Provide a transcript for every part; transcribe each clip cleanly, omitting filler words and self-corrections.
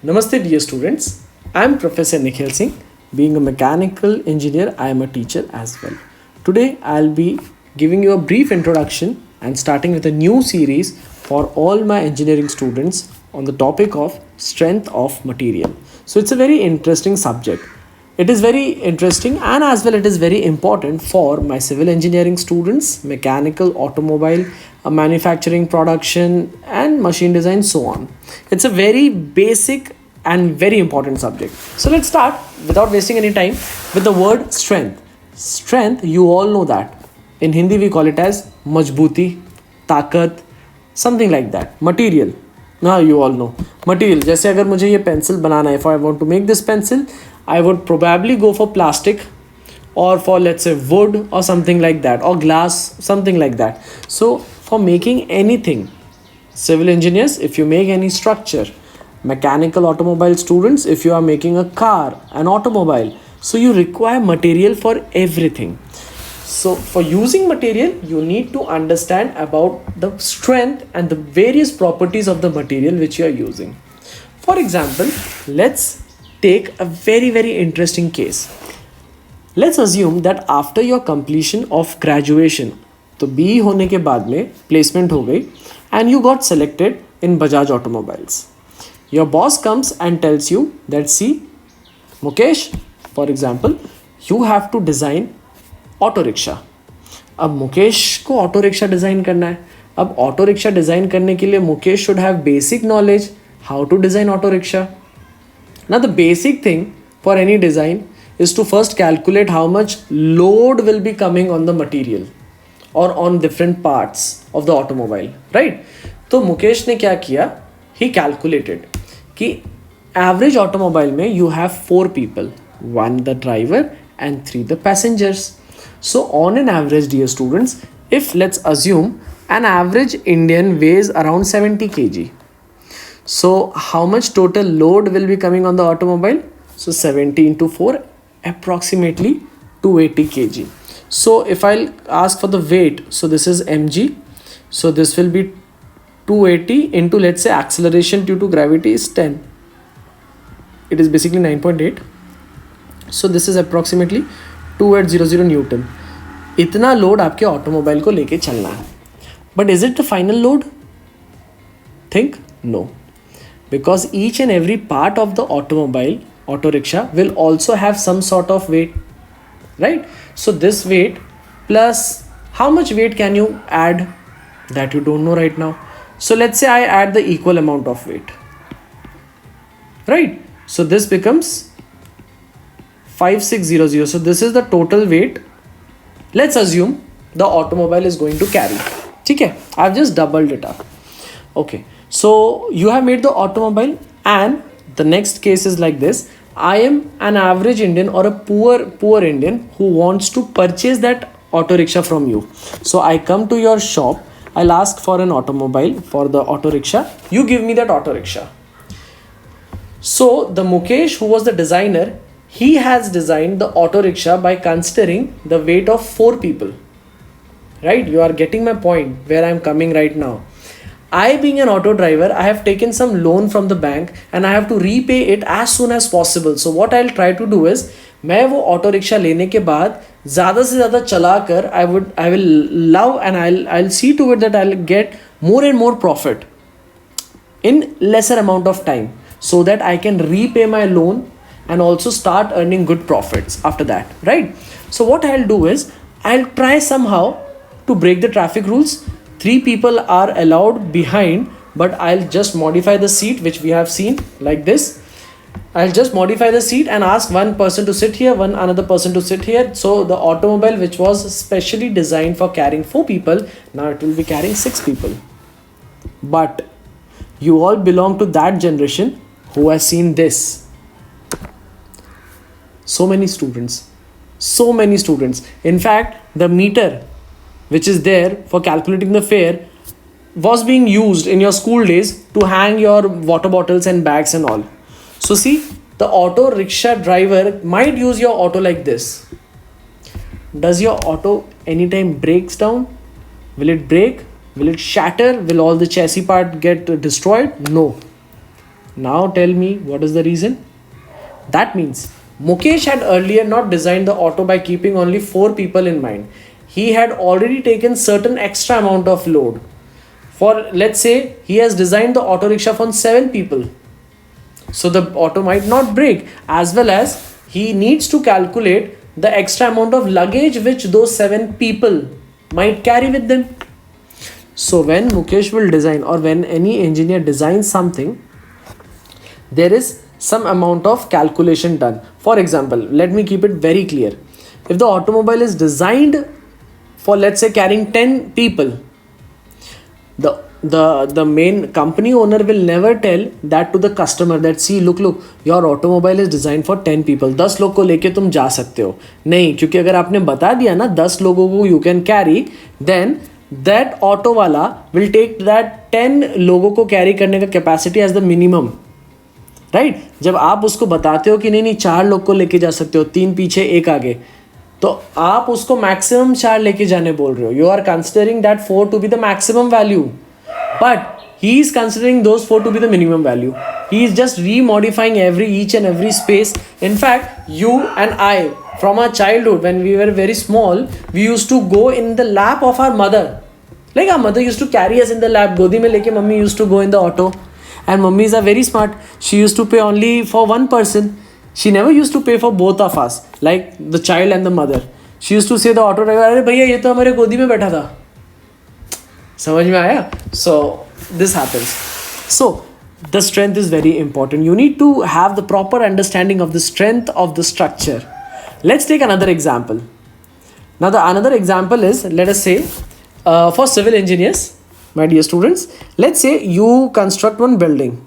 Namaste, dear students. I am Professor Nikhil Singh. Being a mechanical engineer, I am a teacher as well. Today, I'll be giving you a brief introduction and starting with a new series for all my engineering students on the topic of strength of material. So, it's a very interesting subject. It is very interesting and as well it is very important for my civil engineering students, mechanical, automobile, manufacturing, production and machine design, so on. It's a very basic and very important subject. So let's start without wasting any time with the word strength. Strength, you all know that. In Hindi we call it as majbuti, takat, something like that. Material. Now you all know. Material. जैसे अगर मुझे ये pencil बनाना है, if I want to make this pencil, I would probably go for plastic or for let's say wood or something like that, or glass, something like that. So for making anything, civil engineers, if you make any structure, mechanical automobile students, if you are making a car, an automobile, so you require material for everything. So for using material, you need to understand about the strength and the various properties of the material which you are using. For example, let's take a very interesting case. Let's assume that after your completion of graduation, तो BE होने के बाद में placement हो गई and you got selected in Bajaj Automobiles. Your boss comes and tells you that see, Mukesh, for example, you have to design auto rickshaw. अब मुकेश को auto rickshaw design करना है. अब ऑटो रिक्शा डिज़ाइन करने के लिए Mukesh should have basic knowledge how to design auto rickshaw. Now the basic thing for any design is to first calculate how much load will be coming on the material or on different parts of the automobile, right? तो मुकेश ने क्या किया? He calculated कि average automobile में you have 4 people, 1 the driver and 3 the passengers. So on an average, dear students, if let's assume an average Indian weighs around 70 kg. So how much total load will be coming on the automobile? So 70 into 4, approximately 280 kg. So if I'll ask for the weight, so this is mg. So this will be 280 into, let's say, acceleration due to gravity is 10. It is basically 9.8. So this is approximately 2800 Newton. इतना load आपके automobile को लेके चलना है. But is it the final load? Think no. Because each and every part of the automobile, auto rickshaw, will also have some sort of weight, right? So this weight plus how much weight can you add that you don't know right now. So let's say I add the equal amount of weight, right? So this becomes 5600. So this is the total weight. Let's assume the automobile is going to carry. Okay, I've just doubled it up. Okay. So you have made the automobile and the next case is like this. I am an average Indian or a poor Indian who wants to purchase that auto rickshaw from you. So I come to your shop. I'll ask for an automobile for the auto rickshaw. You give me that auto rickshaw. So the Mukesh, who was the designer, he has designed the auto rickshaw by considering the weight of 4 people. Right? You are getting my point where I'm coming right now. I, being an auto driver, I have taken some loan from the bank and I have to repay it as soon as possible. So what I'll try to do is, मैं वो auto rickshaw लेने के बाद ज़्यादा से ज़्यादा चला कर I will love and I'll see to it that I'll get more and more profit in lesser amount of time so that I can repay my loan and also start earning good profits after that, right? So what I'll do is, I'll try somehow to break the traffic rules. 3 people are allowed behind, but I'll just modify the seat which we have seen like this. I'll just modify the seat and ask one person to sit here, another person to sit here. So the automobile which was specially designed for carrying 4 people, now it will be carrying 6 people. But you all belong to that generation who has seen this. So many students. In fact, the meter which is there for calculating the fare was being used in your school days to hang your water bottles and bags and all. So see, the auto rickshaw driver might use your auto like this. Does your auto anytime breaks down? Will it break? Will it shatter? Will all the chassis part get destroyed? No. Now tell me, what is the reason? That means Mukesh had earlier not designed the auto by keeping only 4 people in mind. He had already taken certain extra amount of load. For let's say he has designed the auto rickshaw for 7 people. So the auto might not break, as well as he needs to calculate the extra amount of luggage which those 7 people might carry with them. So when Mukesh will design, or when any engineer designs something, there is some amount of calculation done. For example, let me keep it very clear. If the automobile is designed for, let's say, carrying 10 people, the main company owner will never tell that to the customer that, see, look, your automobile is designed for 10 people, 10 लोग को लेके तुम जा सकते हो नहीं, क्योंकि अगर आपने बता दिया ना 10 लोगों को you can carry, then that auto वाला will take that 10 लोगों को कैरी करने का capacity as the minimum, right? जब आप उसको बताते हो कि नहीं 4 लोग को लेके जा सकते हो, 3 पीछे 1 आगे, तो आप उसको मैक्सिमम 4 लेके जाने बोल रहे हो. You are considering that 4 to be the maximum value, but he is considering those 4 to be the minimum value. He is just remodifying each and every space. In fact, you and I, from our childhood, when we were very small, we used to go in the lap of our mother. Like our mother used to carry us in the lap. Godi mein leke mummy used to go in the auto. And mummies are very smart. She used to pay only for one person. She never used to pay for both of us, like the child and the mother. She used to say the auto driver, अरे भैया ये तो हमारे गोदी में बैठा था. समझ में आया? So this happens. So the strength is very important. You need to have the proper understanding of the strength of the structure. Let's take another example. Now the another example is, let us say, for civil engineers, my dear students, let's say you construct one building,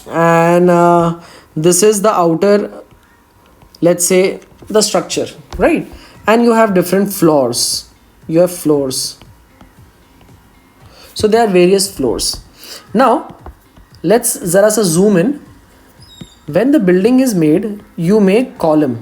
and this is the outer, let's say, the structure, right? And you have different floors. You have floors. So there are various floors. Now let's zara sa zoom in. When the building is made, you make column,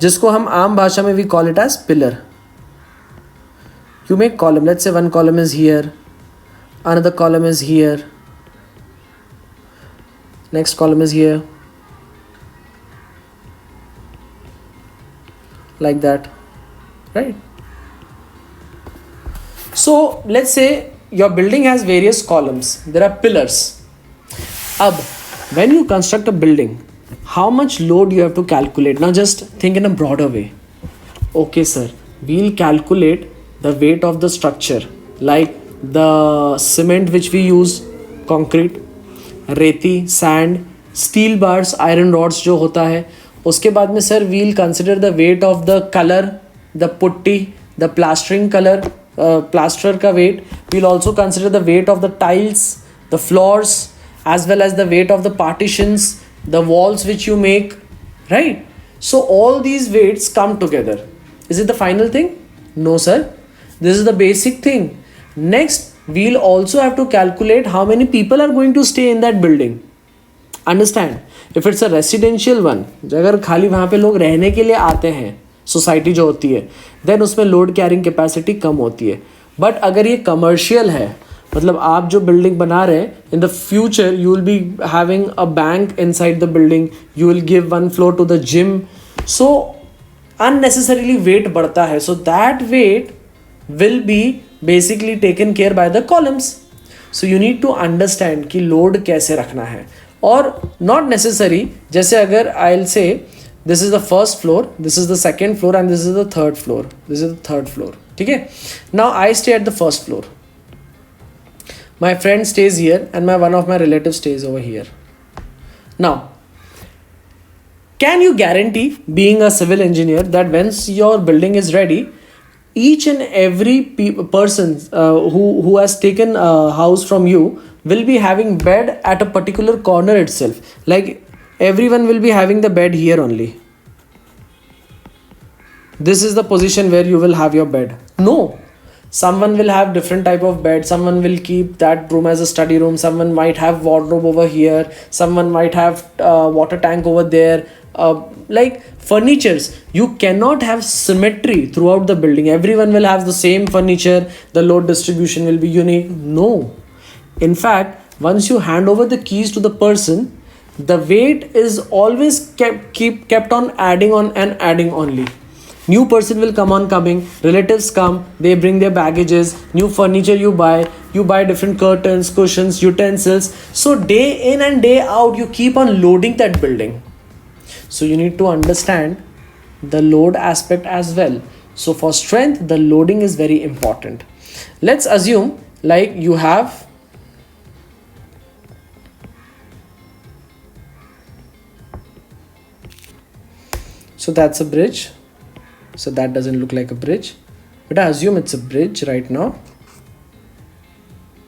जिसको हम आम भाषा में we call it as pillar. You make column. Let's say one column is here, another column is here, next column is here, like that, right? So let's say your building has various columns. There are pillars. Ab, when you construct a building, how much load you have to calculate? Now just think in a broader way. Okay sir, we'll calculate the weight of the structure, like the cement which we use, concrete, रेती, sand, steel bars, iron rods जो होता है. उसके बाद में sir, we'll consider the weight of the color, the putty, the plastering color, plaster का weight. We'll also consider the weight of the tiles, the floors, as well as the weight of the partitions, the walls which you make, right? So all these weights come together. Is it the final thing? No sir, this is the basic thing. Next, we'll also have to calculate how many people are going to stay in that building. Understand? If it's a residential one, अगर खाली वहाँ पे लोग रहने के लिए आते हैं, सोसाइटी जो होती है, देन उसमें लोड कैरिंग कैपेसिटी कम होती है. बट अगर ये कमर्शियल है, मतलब आप जो बिल्डिंग बना रहे हैं, in the future you will be having a bank inside the building, you will give one floor to the gym, so unnecessarily weight बढ़ता है. So that weight will be basically taken care by the columns. So you need to understand कि load कैसे रखना है. और not necessary, जैसे अगर I will say this is the first floor, this is the second floor, and this is the third floor, this is the third floor, ठीक है? Now I stay at the first floor, my friend stays here, and one of my relatives stays over here. Now can you guarantee, being a civil engineer, that once your building is ready, each and every person who has taken a house from you will be having bed at a particular corner itself, like everyone will be having the bed here only? This is the position where you will have your bed? No. Someone will have different type of bed. Someone will keep that room as a study room. Someone might have wardrobe over here. Someone might have water tank over there. Like furnitures, you cannot have symmetry throughout the building. Everyone will have the same furniture. The load distribution will be unique. No. In fact, once you hand over the keys to the person, the weight is always kept on adding only. New person will come on coming, relatives come, they bring their baggages, new furniture you buy different curtains, cushions, utensils. So day in and day out, you keep on loading that building. So you need to understand the load aspect as well. So for strength, the loading is very important. Let's assume like you have so that's a bridge. So that doesn't look like a bridge, but I assume it's a bridge right now.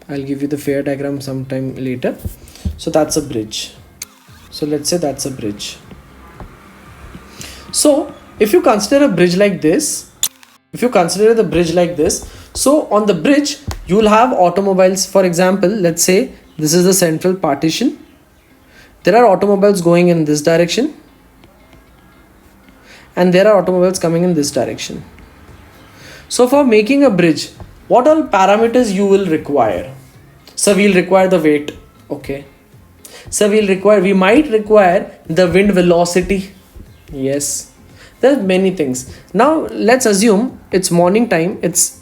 I'll give you the fair diagram sometime later. So that's a bridge. So let's say that's a bridge. So if you consider a bridge like this, so on the bridge, you will have automobiles. For example, let's say this is the central partition. There are automobiles going in this direction, and there are automobiles coming in this direction. So for making a bridge, what all parameters you will require? So we'll require the weight. Okay. So we might require the wind velocity. Yes. There are many things. Now let's assume it's morning time. It's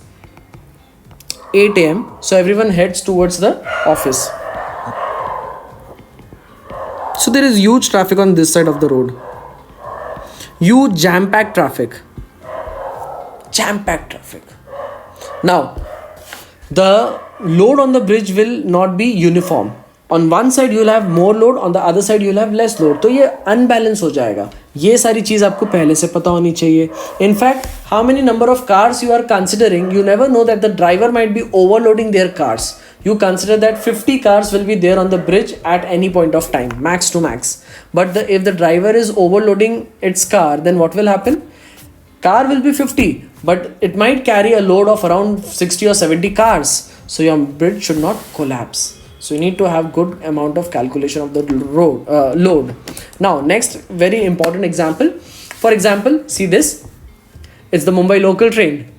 8 a.m. So everyone heads towards the office. So there is huge traffic on this side of the road. Huge jam-packed traffic. Now, the load on the bridge will not be uniform. On one side you will have more load, on the other side you will have less load. तो ये unbalance हो जाएगा. ये सारी चीज़ आपको पहले से पता होनी चाहिए. In fact, how many number of cars you are considering, you never know that the driver might be overloading their cars. You consider that 50 cars will be there on the bridge at any point of time, max to max. But if the driver is overloading its car, then what will happen? Car will be 50, but it might carry a load of around 60 or 70 cars. So your bridge should not collapse. So you need to have good amount of calculation of the load. Now, next very important example. For example, see this. It's the Mumbai local train.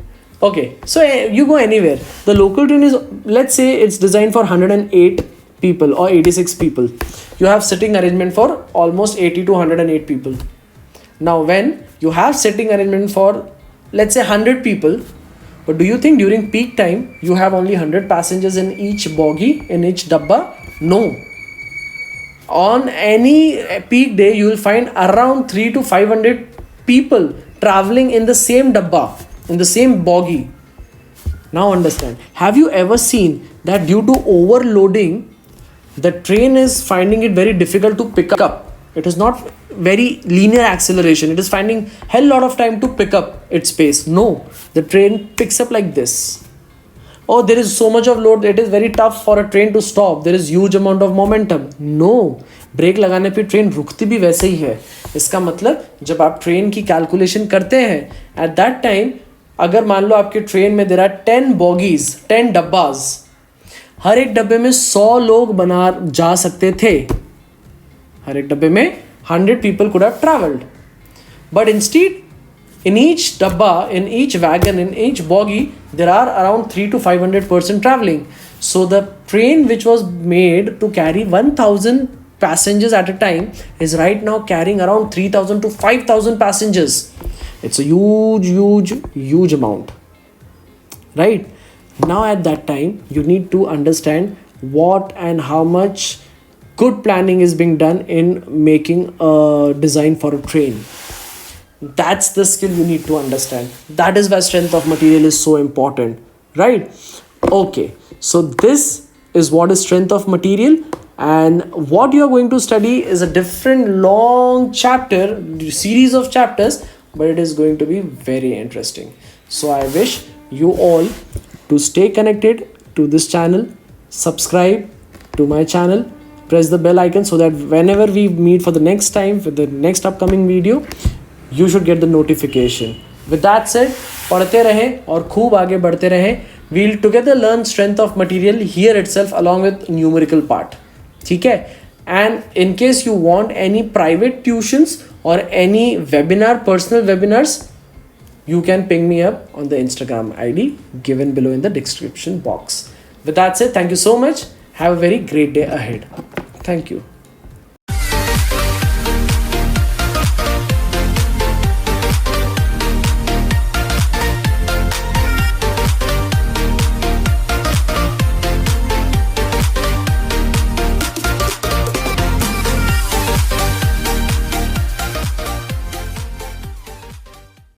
Okay, so you go anywhere. The local train is, let's say it's designed for 108 people or 86 people. You have sitting arrangement for almost 80 to 108 people. Now, when you have sitting arrangement for, let's say 100 people, but do you think during peak time you have only 100 passengers in each bogie, in each dabba? No. On any peak day, you will find around 3 to 500 people traveling in the same dabba, in the same bogie. Now understand, have you ever seen that due to overloading, the train is finding it very difficult to pick up? It is not very linear acceleration. It is finding hell lot of time to pick up its pace. No, the train picks up like this. Oh, there is so much of load. It is very tough for a train to stop. There is huge amount of momentum. No, brake लगाने पे train रुकती भी वैसे ही है. इसका मतलब जब आप ट्रेन की कैलकुलेशन करते हैं, at that time, अगर मान लो आपके ट्रेन में there are 10 bogies, 10 डब्बाज, हर एक डब्बे में 100 लोग बना जा सकते थे. हर एक डब्बे में 100 people could have traveled. But instead, in each dabba, in each wagon, in each bogie, there are around 3 to 500 person traveling. So the train which was made to carry 1000 passengers at a time is right now carrying around 3000 to 5000 passengers. It's a huge amount. Right? Now at that time, you need to understand what and how much good planning is being done in making a design for a train. That's the skill you need to understand. That is why strength of material is so important, right? Okay, so this is what is strength of material, and what you are going to study is a different long chapter, series of chapters, but it is going to be very interesting. So I wish you all to stay connected to this channel, subscribe to my channel, press the bell icon so that whenever we meet for the next time, for the next upcoming video, you should get the notification. With that said, पढ़ते रहें और खूब आगे बढ़ते रहें. We'll together learn strength of material here itself along with numerical part. ठीक है? And in case you want any private tuitions or any webinar, personal webinars, you can ping me up on the Instagram ID given below in the description box. With that said, thank you so much Have a very great day ahead. Thank you.